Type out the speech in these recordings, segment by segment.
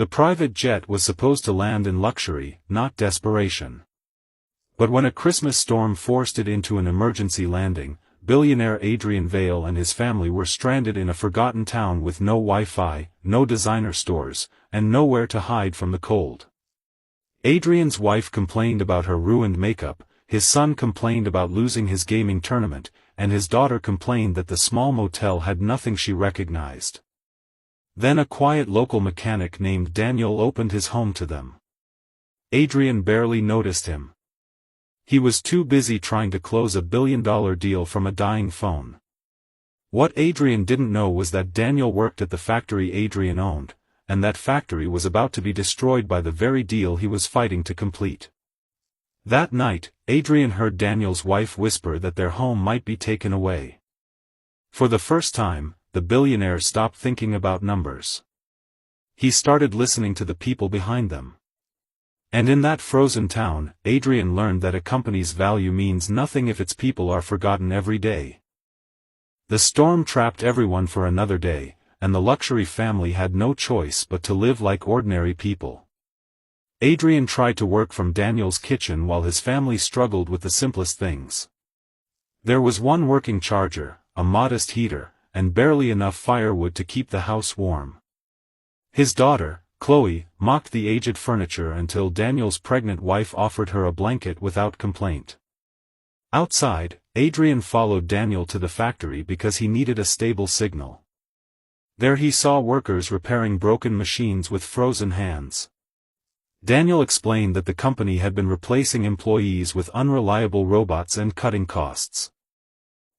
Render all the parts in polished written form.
The private jet was supposed to land in luxury, not desperation. But when a Christmas storm forced it into an emergency landing, billionaire Adrian Vale and his family were stranded in a forgotten town with no Wi-Fi, no designer stores, and nowhere to hide from the cold. Adrian's wife complained about her ruined makeup, his son complained about losing his gaming tournament, and his daughter complained that the small motel had nothing she recognized. Then a quiet local mechanic named Daniel opened his home to them. Adrian barely noticed him. He was too busy trying to close a billion-dollar deal from a dying phone. What Adrian didn't know was that Daniel worked at the factory Adrian owned, and that factory was about to be destroyed by the very deal he was fighting to complete. That night, Adrian heard Daniel's wife whisper that their home might be taken away. For the first time, the billionaire stopped thinking about numbers. He started listening to the people behind them. And in that frozen town, Adrian learned that a company's value means nothing if its people are forgotten every day. The storm trapped everyone for another day, and the luxury family had no choice but to live like ordinary people. Adrian tried to work from Daniel's kitchen while his family struggled with the simplest things. There was one working charger, a modest heater, and barely enough firewood to keep the house warm. His daughter, Chloe, mocked the aged furniture until Daniel's pregnant wife offered her a blanket without complaint. Outside, Adrian followed Daniel to the factory because he needed a stable signal. There he saw workers repairing broken machines with frozen hands. Daniel explained that the company had been replacing employees with unreliable robots and cutting costs.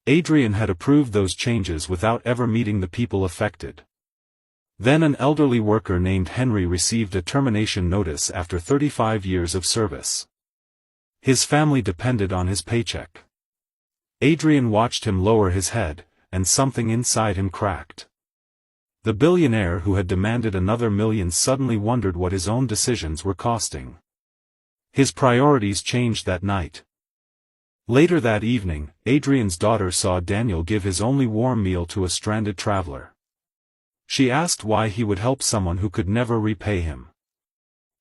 Adrian had approved those changes without ever meeting the people affected. Then an elderly worker named Henry received a termination notice after 35 years of service. His family depended on his paycheck. Adrian watched him lower his head, and something inside him cracked. The billionaire who had demanded another million suddenly wondered what his own decisions were costing. His priorities changed that night. Later that evening, Adrian's daughter saw Daniel give his only warm meal to a stranded traveler. She asked why he would help someone who could never repay him.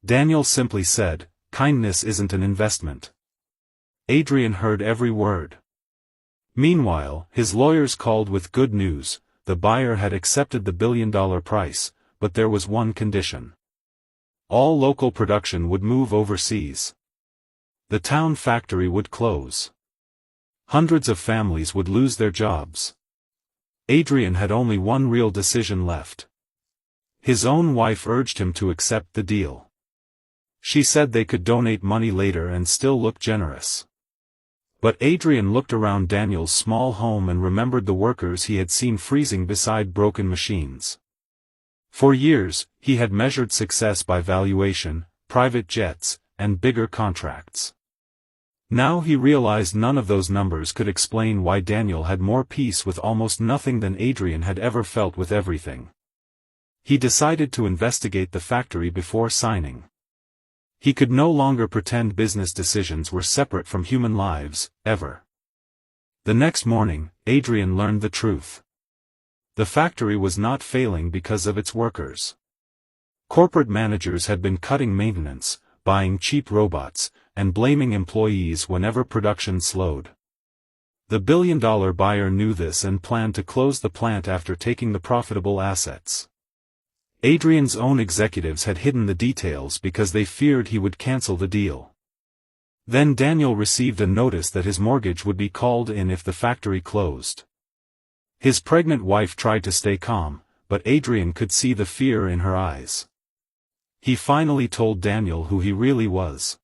Daniel simply said, "Kindness isn't an investment." Adrian heard every word. Meanwhile, his lawyers called with good news. The buyer had accepted the billion-dollar price, but there was one condition. All local production would move overseas. The town factory would close. Hundreds of families would lose their jobs. Adrian had only one real decision left. His own wife urged him to accept the deal. She said they could donate money later and still look generous. But Adrian looked around Daniel's small home and remembered the workers he had seen freezing beside broken machines. For years, he had measured success by valuation, private jets, and bigger contracts. Now he realized none of those numbers could explain why Daniel had more peace with almost nothing than Adrian had ever felt with everything. He decided to investigate the factory before signing. He could no longer pretend business decisions were separate from human lives, ever. The next morning, Adrian learned the truth. The factory was not failing because of its workers. Corporate managers had been cutting maintenance, buying cheap robots, and blaming employees whenever production slowed. The billion-dollar buyer knew this and planned to close the plant after taking the profitable assets. Adrian's own executives had hidden the details because they feared he would cancel the deal. Then Daniel received a notice that his mortgage would be called in if the factory closed. His pregnant wife tried to stay calm, but Adrian could see the fear in her eyes. He finally told Daniel who he really was.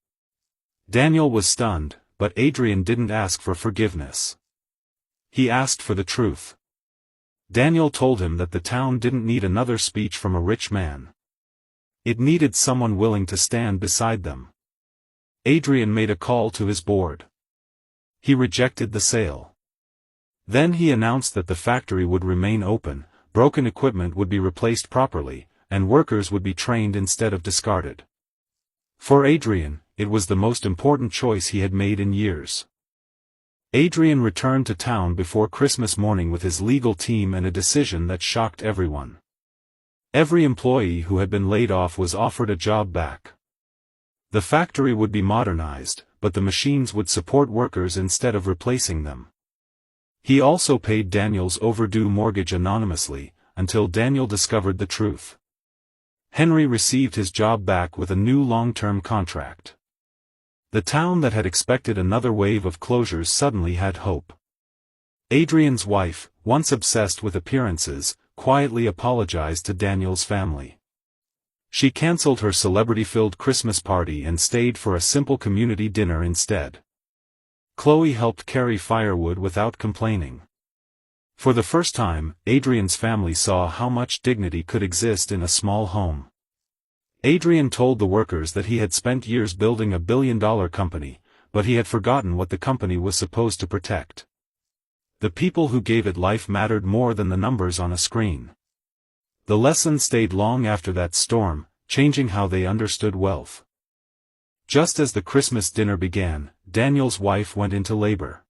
Daniel was stunned, but Adrian didn't ask for forgiveness. He asked for the truth. Daniel told him that the town didn't need another speech from a rich man. It needed someone willing to stand beside them. Adrian made a call to his board. He rejected the sale. Then he announced that the factory would remain open, broken equipment would be replaced properly, and workers would be trained instead of discarded. For Adrian, it was the most important choice he had made in years. Adrian returned to town before Christmas morning with his legal team and a decision that shocked everyone. Every employee who had been laid off was offered a job back. The factory would be modernized, but the machines would support workers instead of replacing them. He also paid Daniel's overdue mortgage anonymously, until Daniel discovered the truth. Henry received his job back with a new long-term contract. The town that had expected another wave of closures suddenly had hope. Adrian's wife, once obsessed with appearances, quietly apologized to Daniel's family. She canceled her celebrity-filled Christmas party and stayed for a simple community dinner instead. Chloe helped carry firewood without complaining. For the first time, Adrian's family saw how much dignity could exist in a small home. Adrian told the workers that he had spent years building a billion-dollar company, but he had forgotten what the company was supposed to protect. The people who gave it life mattered more than the numbers on a screen. The lesson stayed long after that storm, changing how they understood wealth. Just as the Christmas dinner began, Daniel's wife went into labor.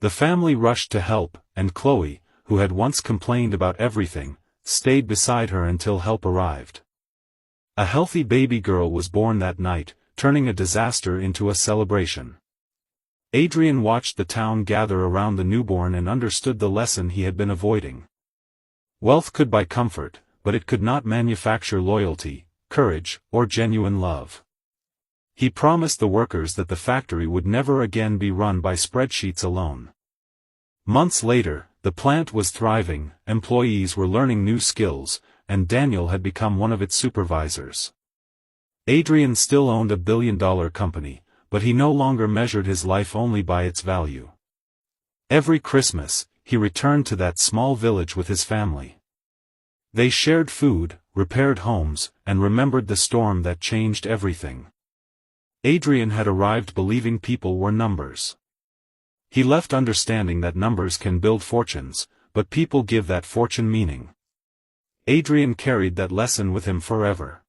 The family rushed to help, and Chloe, who had once complained about everything, stayed beside her until help arrived. A healthy baby girl was born that night, turning a disaster into a celebration. Adrian watched the town gather around the newborn and understood the lesson he had been avoiding. Wealth could buy comfort, but it could not manufacture loyalty, courage, or genuine love. He promised the workers that the factory would never again be run by spreadsheets alone. Months later, the plant was thriving, employees were learning new skills, and Daniel had become one of its supervisors. Adrian still owned a billion-dollar company, but he no longer measured his life only by its value. Every Christmas, he returned to that small village with his family. They shared food, repaired homes, and remembered the storm that changed everything. Adrian had arrived believing people were numbers. He left understanding that numbers can build fortunes, but people give that fortune meaning. Adrian carried that lesson with him forever.